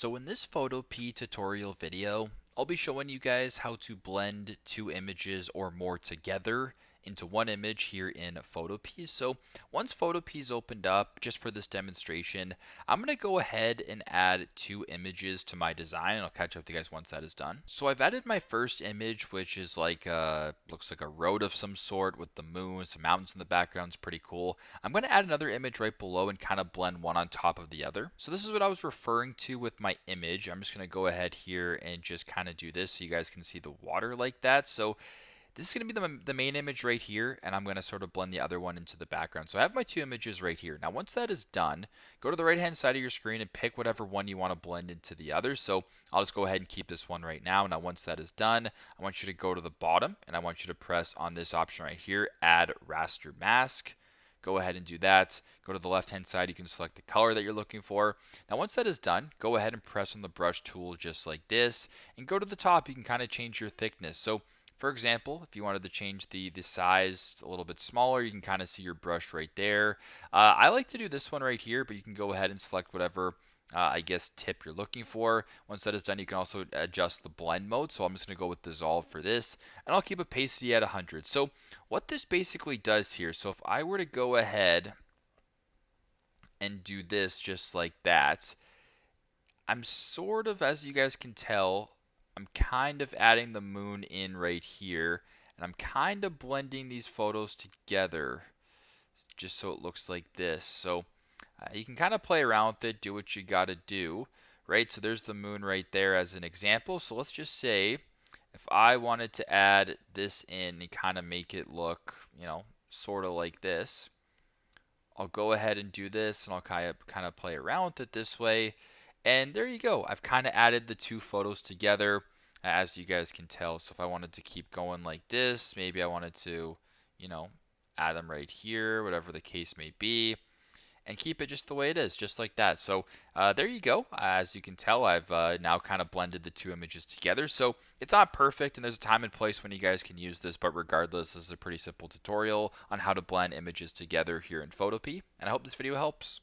So in this Photopea tutorial video, I'll be showing you guys how to blend two images or more together into one image here in Photopea. So once Photopea is opened up, just for this demonstration, I'm going to go ahead and add two images to my design, and I'll catch up with you guys once that is done. So I've added my first image, which is like looks like a road of some sort with the moon, some mountains in the background. It's pretty cool. I'm going to add another image right below and kind of blend one on top of the other. So this is what I was referring to with my image. I'm just going to go ahead here and just kind of do this so you guys can see the water like that. So this is going to be the main image right here, and I'm going to sort of blend the other one into the background. So I have my two images right here. Now once that is done, go to the right hand side of your screen and pick whatever one you want to blend into the other. So I'll just go ahead and keep this one right now. Now once that is done, I want you to go to the bottom, and I want you to press on this option right here, Add Raster Mask. Go ahead and do that. Go to the left hand side, you can select the color that you're looking for. Now once that is done, go ahead and press on the brush tool just like this, and go to the top. You can kind of change your thickness. So for example, if you wanted to change the size a little bit smaller, you can kind of see your brush right there. I like to do this one right here, but you can go ahead and select whatever I guess tip you're looking for. Once that is done, you can also adjust the blend mode. So I'm just going to go with dissolve for this, and I'll keep opacity at 100. So what this basically does here, so if I were to go ahead and do this just like that, I'm sort of, as you guys can tell, I'm kind of adding the moon in right here, and I'm kind of blending these photos together just so it looks like this. So you can kind of play around with it, do what you got to do, right? So there's the moon right there as an example. So let's just say if I wanted to add this in and kind of make it look, sort of like this, I'll go ahead and do this, and I'll kind of play around with it this way. And there you go. I've kind of added the two photos together, as you guys can tell. So if I wanted to keep going like this, maybe I wanted to, you know, add them right here, whatever the case may be, and keep it just the way it is, just like that. So there you go. As you can tell, I've now kind of blended the two images together. So it's not perfect, and there's a time and place when you guys can use this, but regardless, this is a pretty simple tutorial on how to blend images together here in Photopea, and I hope this video helps.